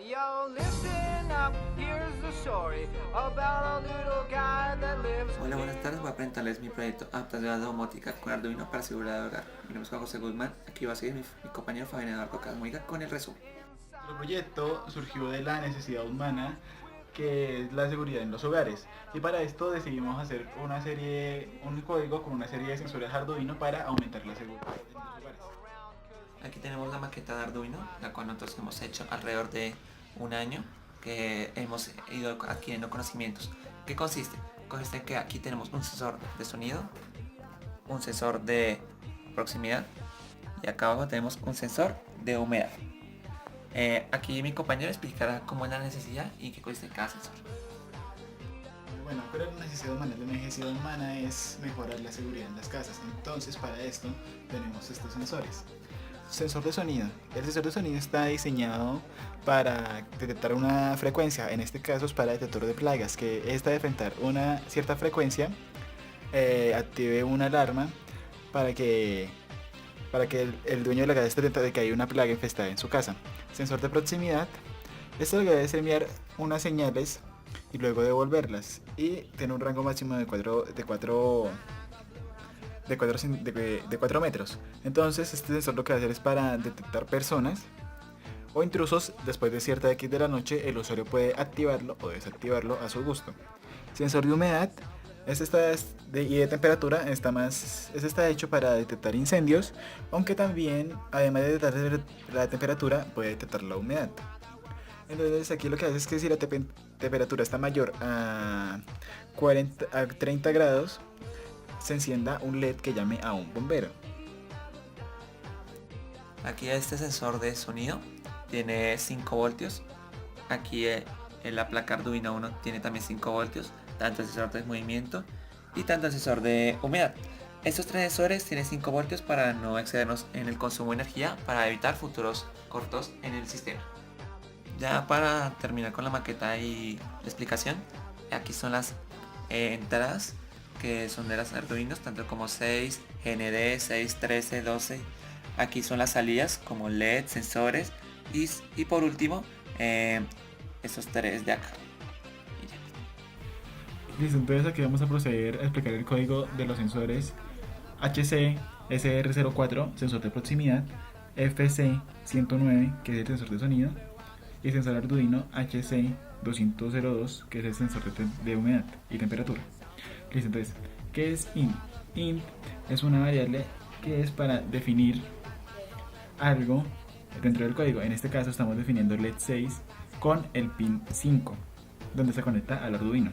Yo, listen up, here's the story about a little guy that lives. Hola, buenas tardes. Voy a presentarles mi proyecto Aptas de la Domótica con Arduino para seguridad de hogar. Mi nombre es Juan José Guzmán. Aquí va a seguir mi compañero Fabián Eduardo Casmoiga con el resumen. Nuestro proyecto surgió de la necesidad humana que es la seguridad en los hogares, y para esto decidimos hacer un código con una serie de sensores Arduino para aumentar la seguridad en los hogares. Aquí tenemos la maqueta de Arduino, la cual nosotros hemos hecho alrededor de un año, que hemos ido adquiriendo conocimientos. ¿Qué consiste? Consiste en que aquí tenemos un sensor de sonido, un sensor de proximidad y acá abajo tenemos un sensor de humedad. Aquí mi compañero explicará cómo es la necesidad y qué consiste cada sensor. Bueno, pero la necesidad humana, es mejorar la seguridad en las casas. Entonces, para esto tenemos estos sensores. Sensor de sonido. El sensor de sonido está diseñado para detectar una frecuencia, en este caso es para detector de plagas, que esta de enfrentar una cierta frecuencia active una alarma para que el dueño de la casa esté atento de que hay una plaga infestada en su casa. Sensor de proximidad. Esto lo que debe es enviar unas señales y luego devolverlas, y tiene un rango máximo de 4 metros. Entonces este sensor lo que va a hacer es para detectar personas o intrusos. Después de cierta X de la noche el usuario puede activarlo o desactivarlo a su gusto. Sensor de humedad. Y de temperatura está hecho para detectar incendios, aunque también, además de detectar la temperatura, puede detectar la humedad. Entonces aquí lo que hace es que si la temperatura está mayor a 30 grados, se encienda un LED que llame a un bombero. Aquí este sensor de sonido tiene 5 voltios. Aquí en la placa Arduino 1 tiene también 5 voltios, tanto el sensor de movimiento y tanto el sensor de humedad. Estos tres sensores tienen 5 voltios para no excedernos en el consumo de energía, para evitar futuros cortos en el sistema. Ya para terminar con la maqueta y la explicación, aquí son las entradas que son de las Arduinos, tanto como 6, GND, 6, 13, 12. Aquí son las salidas como LED, sensores y por último estos tres de acá. Listo, entonces aquí vamos a proceder a explicar el código de los sensores HC SR04, sensor de proximidad, FC109, que es el sensor de sonido, y sensor Arduino HC202, que es el sensor de humedad y temperatura. Listo, entonces, ¿qué es int? Int es una variable que es para definir algo dentro del código. En este caso estamos definiendo LED 6 con el pin 5, donde se conecta al Arduino.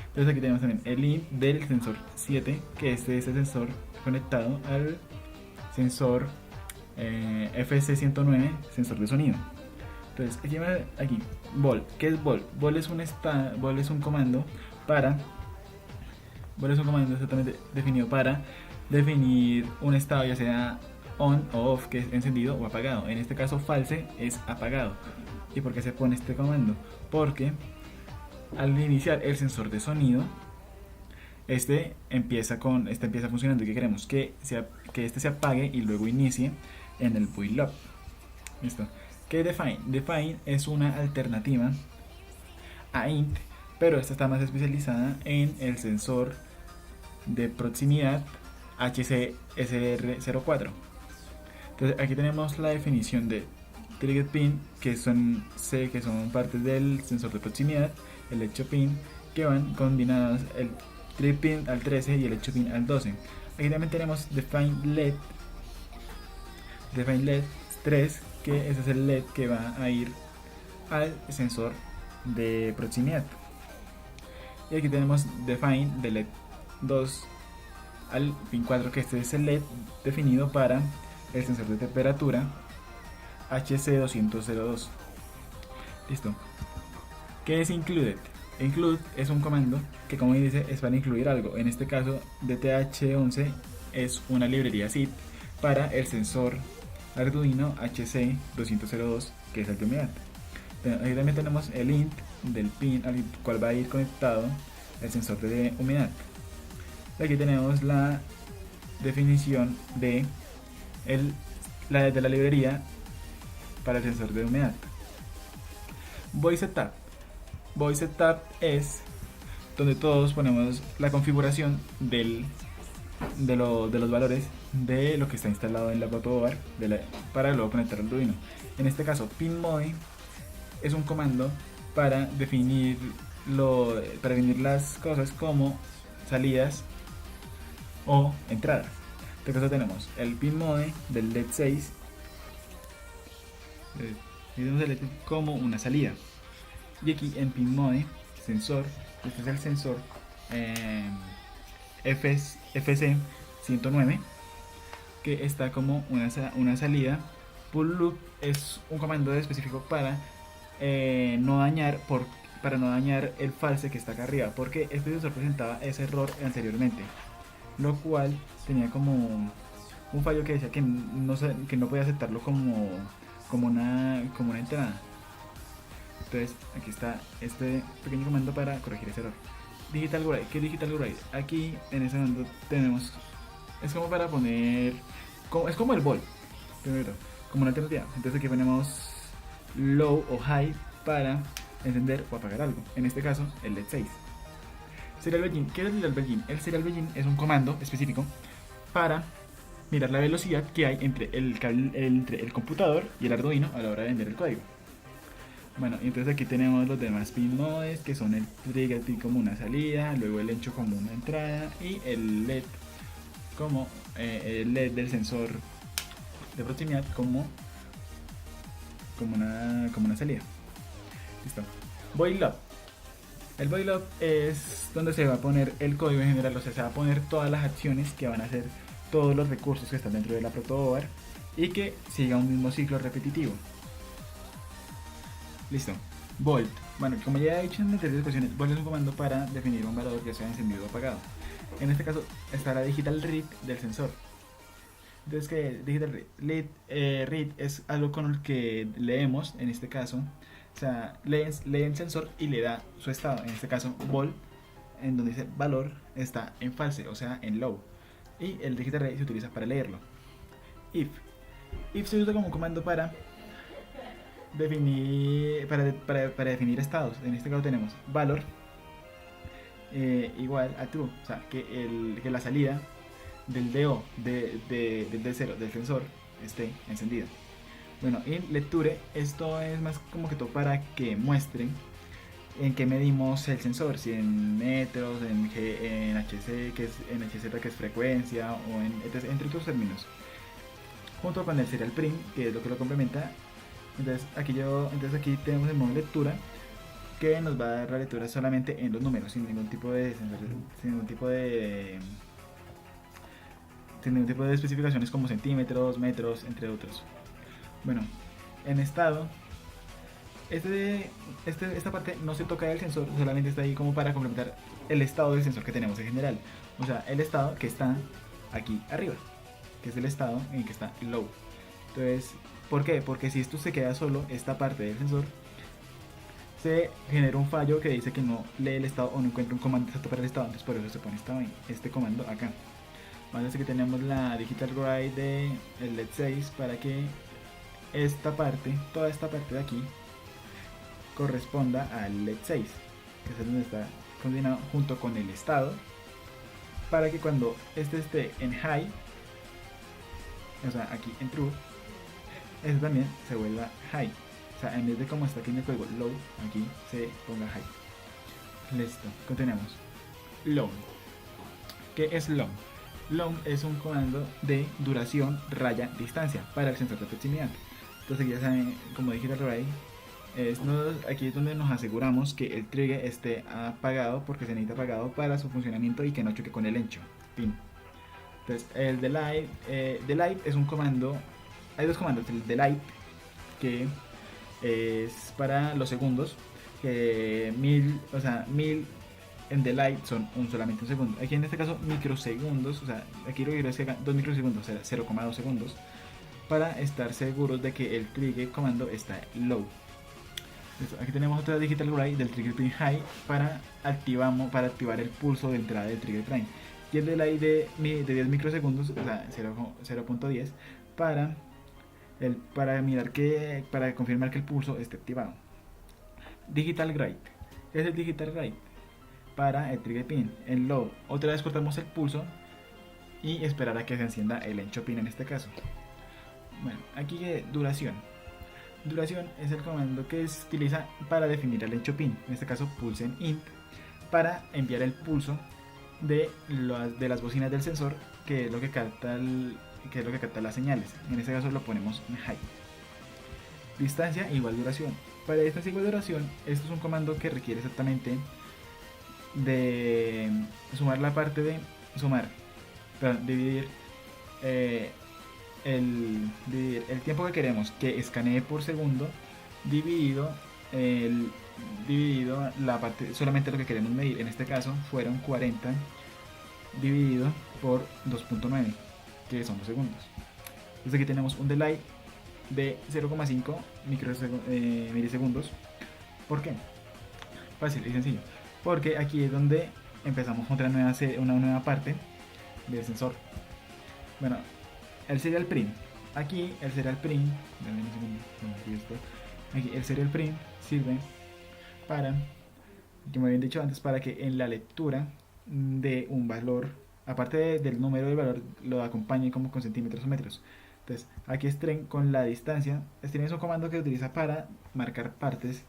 Entonces aquí tenemos también el int del sensor 7, que es este sensor conectado al sensor FC109, sensor de sonido. Entonces aquí vol. ¿Qué es vol? Vol es un comando exactamente definido para definir un estado, ya sea on o off, que es encendido o apagado. En este caso false es apagado. ¿Y por qué se pone este comando? Porque al iniciar el sensor de sonido, este empieza funcionando, y que queremos que este se apague y luego inicie en el boot loop. Listo. ¿Qué es define? Define es una alternativa a int, pero esta está más especializada en el sensor de proximidad HCSR04. Entonces aquí tenemos la definición de trigger pin, que son partes del sensor de proximidad, el hecho pin, que van combinados el trigger pin al 13 y el hecho pin al 12. Aquí también tenemos define LED 3, que ese es el LED que va a ir al sensor de proximidad. Y aquí tenemos define de LED 2 al pin 4, que este es el LED definido para el sensor de temperatura HC202. Listo. ¿Qué es included? Include es un comando que, como dice, es para incluir algo. En este caso, DTH11 es una librería zip para el sensor Arduino HC202, que es el de humedad. Ahí también tenemos el int del pin al cual va a ir conectado el sensor de humedad. Aquí tenemos la definición de la librería para el sensor de humedad. Voice Setup. Voice Setup es donde todos ponemos la configuración de los valores de lo que está instalado en la protoboard para luego conectar al Arduino. En este caso, pinMode es un comando para definir las cosas como salidas o entradas. En este caso tenemos el pinMode del LED 6 tenemos el LED como una salida, y aquí en pinMode sensor, este es el sensor FC 109 que está como una salida. Pull loop es un comando específico para no dañar el false que está acá arriba, porque este sensor presentaba ese error anteriormente, lo cual tenía como un fallo que decía que no podía aceptarlo como una entrada. Entonces aquí está este pequeño comando para corregir ese error. Digital Write. ¿Qué es Digital Write? Aquí en este momento tenemos, es como para poner, es como el bol primero, como una alternativa. Entonces aquí ponemos low o high para encender o apagar algo, en este caso el LED 6. Serial Begin. ¿Qué es el Serial Begin? El Serial Begin es un comando específico para mirar la velocidad que hay entre el computador y el Arduino a la hora de vender el código. Bueno, y entonces aquí tenemos los demás pinmodes, que son el trigger pin como una salida, luego el encho como una entrada y el LED como el LED del sensor de proximidad como una salida. Listo. Void Loop. El Void Loop es donde se va a poner el código en general, o sea, se va a poner todas las acciones que van a hacer todos los recursos que están dentro de la protoboard y que siga un mismo ciclo repetitivo. Listo. Volt. Bueno, como ya he dicho en anteriores ocasiones, Volt es un comando para definir un valor que sea encendido o apagado. En este caso está la digital read del sensor. Entonces, ¿qué digital read? Read es algo con el que leemos, en este caso, o sea, lee el sensor y le da su estado. En este caso, Volt, en donde dice valor, está en false, o sea, en low. Y el digital read se utiliza para leerlo. If se usa como comando para definir definir estados. En este caso tenemos valor igual a true, o sea que la salida del DO del D0 del sensor esté encendida. Bueno, en lecture, esto es más como que todo para que muestren en qué medimos el sensor, si en metros, en HC, en HZ que es frecuencia, o entre otros términos, junto con el serial print, que es lo que lo complementa. Entonces aquí tenemos el modo lectura, que nos va a dar la lectura solamente en los números, sin ningún tipo de especificaciones como centímetros, metros, entre otros. Bueno, en estado, esta parte no se toca del sensor, solamente está ahí como para complementar el estado del sensor que tenemos en general. O sea, el estado que está aquí arriba, que es el estado en el que está low. Entonces, ¿por qué? Porque si esto se queda solo, esta parte del sensor, se genera un fallo que dice que no lee el estado o no encuentra un comando exacto para el estado. Entonces por eso se pone este comando acá. Vale, así que tenemos la digital write de el LED 6 para que toda esta parte de aquí corresponda al LED 6, que es donde está combinado junto con el estado, para que cuando este esté en high, o sea aquí en true, este también se vuelva high. O sea, en vez de como está aquí en el código low, aquí se ponga high. Listo, continuemos. Long. ¿Qué es long? Long es un comando de duración raya distancia para el sensor de proximidad. Entonces ya saben, como dije aquí es donde nos aseguramos que el trigger esté apagado, porque se necesita apagado para su funcionamiento y que no choque con el encho. Fin. Entonces el delay es un comando. Hay dos comandos, el delay, que es para los segundos, que 1000 en delay son solamente un segundo. Aquí en este caso microsegundos, o sea, aquí lo que quiero es que haga 2 microsegundos, o sea, 0,2 segundos, para estar seguros de que el trigger comando está low. Listo. Aquí tenemos otra digital write del trigger pin high para activar el pulso de entrada del trigger prime. Y el delay de 10 microsegundos, o sea, 0.10, para confirmar que el pulso esté activado. Digital Write. ¿Qué es el Digital Write? Para el trigger pin, el low. Otra vez cortamos el pulso y esperar a que se encienda el encho pin en este caso. Bueno, aquí duración. Duración es el comando que se utiliza para definir el encho pin. En este caso pulsen int para enviar el pulso de las bocinas del sensor, que es lo que capta las señales. En este caso lo ponemos en high. Distancia igual duración. Para distancia igual duración, esto es un comando que requiere exactamente de sumar la parte de dividir el tiempo que queremos que escanee por segundo dividido la parte, solamente lo que queremos medir. En este caso fueron 40 dividido por 2.9, que son 2 segundos. Entonces aquí tenemos un delay de 0,5 milisegundos. ¿Por qué? Fácil y sencillo, porque aquí es donde empezamos otra una nueva parte del sensor. Bueno, el serial print. Aquí el serial print, aquí el serial print sirve para, como habían dicho antes, para que en la lectura de un valor, aparte del número del valor, lo acompañe como con centímetros o metros. Entonces aquí string con la distancia. String es un comando que se utiliza para marcar partes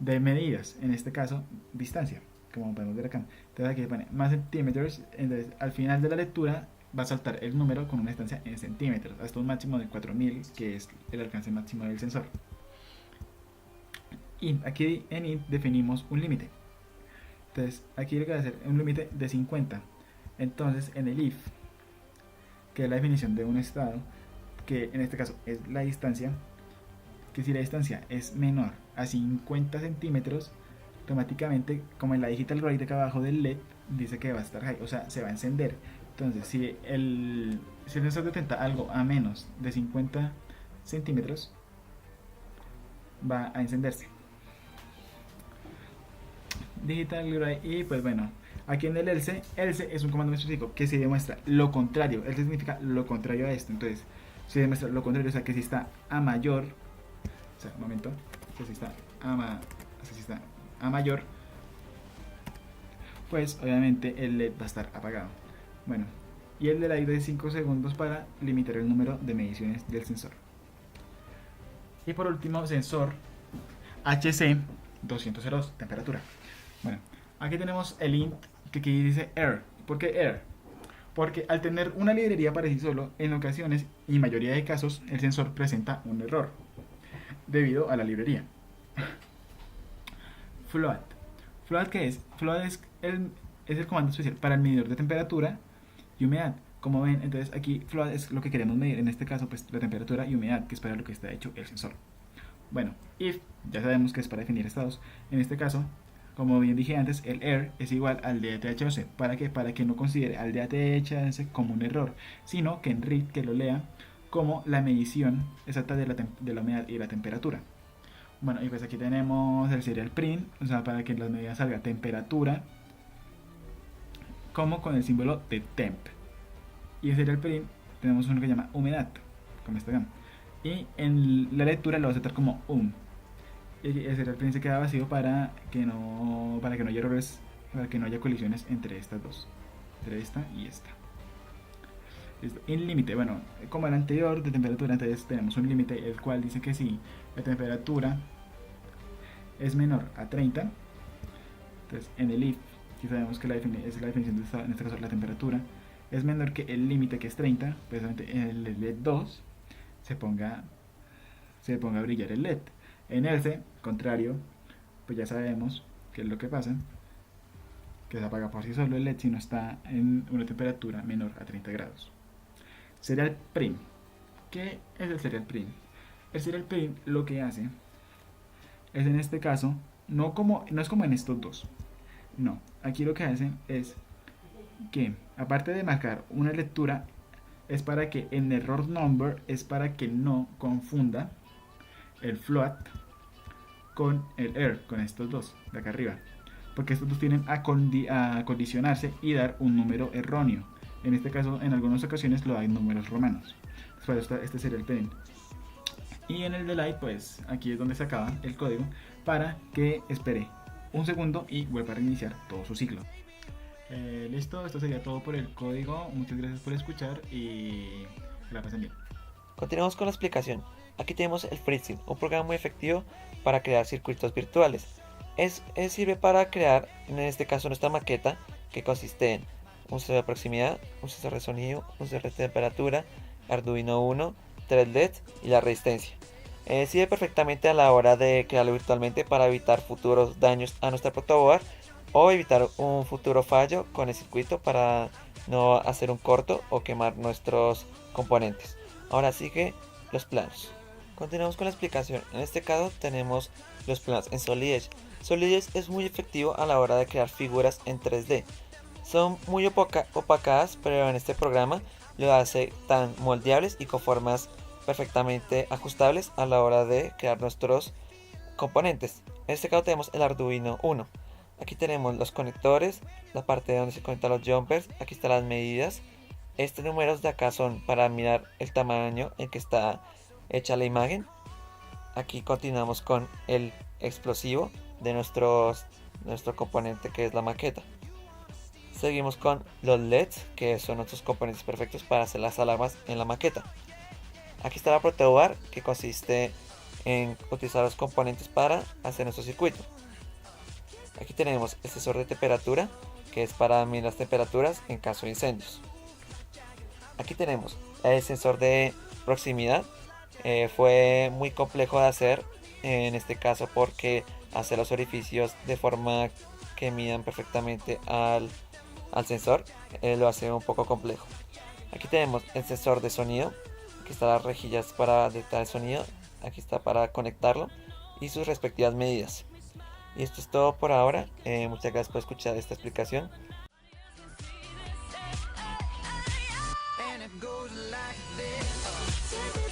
de medidas, en este caso distancia, como podemos ver acá. Entonces aquí pone más centímetros. Entonces al final de la lectura va a saltar el número con una distancia en centímetros hasta un máximo de 4000, que es el alcance máximo del sensor. Y aquí en int definimos un límite. Entonces aquí lo que va a hacer es un límite de 50. Entonces en el if, que es la definición de un estado, que en este caso es la distancia, que si la distancia es menor a 50 centímetros, automáticamente, como en la digital write de acá abajo del LED, dice que va a estar high, o sea, se va a encender. Entonces si el sensor detecta algo a menos de 50 centímetros, va a encenderse. Digital write. Y pues bueno, aquí en el else es un comando específico que se demuestra lo contrario. Else significa lo contrario a esto. Entonces se demuestra lo contrario, o sea que si está a mayor, o sea, un momento, que si está a mayor, pues obviamente el LED va a estar apagado. Bueno, y el delay de 5 segundos para limitar el número de mediciones del sensor. Y por último, sensor HC202, temperatura. Bueno, aquí tenemos el int que aquí dice error. ¿Por qué error? Porque al tener una librería para sí solo, en ocasiones y mayoría de casos, el sensor presenta un error debido a la librería. Float. ¿Float qué es? Float es el comando especial para el medidor de temperatura y humedad. Como ven, entonces aquí float es lo que queremos medir, en este caso pues la temperatura y humedad, que es para lo que está hecho el sensor. Bueno, if ya sabemos que es para definir estados. En este caso, como bien dije antes, el error es igual al DATHC. ¿Para qué? Para que no considere al DATHC como un error, sino que en read, que lo lea como la medición exacta de la humedad y la temperatura. Bueno, y pues aquí tenemos el serial print, o sea, para que en las medidas salga temperatura como con el símbolo de temp. Y en serial print tenemos uno que se llama humedad, como este acá. Y en la lectura lo va a aceptar como y el serial print se queda vacío para que no haya errores, para que no haya colisiones entre estas dos, entre esta y esta. Listo. En límite, bueno, como el anterior de temperatura, entonces tenemos un límite el cual dice que si la temperatura es menor a 30, entonces en el if, que sabemos que es la definición de en este caso la temperatura, es menor que el límite, que es 30, precisamente en el LED 2 se ponga a brillar el LED. En else, contrario, pues ya sabemos qué es lo que pasa, que se apaga por sí solo el LED si no está en una temperatura menor a 30 grados. Serial print. ¿Qué es el serial print? El serial print lo que hace es, en este caso, no es como en estos dos. No, aquí lo que hace es que, aparte de marcar una lectura, es para que en error number, es para que no confunda el float con el error, con estos dos de acá arriba, porque estos dos tienen a condicionarse y dar un número erróneo. En este caso, en algunas ocasiones lo da en números romanos. Para este sería el print. Y en el de Light, pues aquí es donde se acaba el código para que espere un segundo y vuelva a reiniciar todo su ciclo. Listo, esto sería todo por el código. Muchas gracias por escuchar y que la pasen bien. Continuamos con la explicación. Aquí tenemos el FreeSync, un programa muy efectivo para crear circuitos virtuales. Sirve para crear, en este caso, nuestra maqueta, que consiste en un sensor de proximidad, un sensor de sonido, un sensor de temperatura, Arduino Uno, 3 LEDs y la resistencia. Sirve perfectamente a la hora de crearlo virtualmente para evitar futuros daños a nuestra protoboard o evitar un futuro fallo con el circuito para no hacer un corto o quemar nuestros componentes. Ahora sigue los planos. Continuamos con la explicación. En este caso tenemos los planos en Solid Edge. Solid Edge es muy efectivo a la hora de crear figuras en 3D. Son muy opacadas, pero en este programa lo hace tan moldeables y con formas perfectamente ajustables a la hora de crear nuestros componentes. En este caso tenemos el Arduino Uno. Aquí tenemos los conectores, la parte donde se conectan los jumpers, aquí están las medidas. Estos números de acá son para mirar el tamaño en que está hecha la imagen. Aquí continuamos con el explosivo de nuestro componente, que es la maqueta. Seguimos con los LEDs, que son nuestros componentes perfectos para hacer las alarmas en la maqueta. Aquí está la protoboard, que consiste en utilizar los componentes para hacer nuestro circuito. Aquí tenemos el sensor de temperatura, que es para medir las temperaturas en caso de incendios. Aquí tenemos el sensor de proximidad. Fue muy complejo de hacer en este caso porque hace los orificios de forma que midan perfectamente al sensor lo hace un poco complejo. Aquí tenemos el sensor de sonido. Aquí están las rejillas para detectar el sonido. Aquí está para conectarlo y sus respectivas medidas. Y esto es todo por ahora. Muchas gracias por escuchar esta explicación. And it goes like this.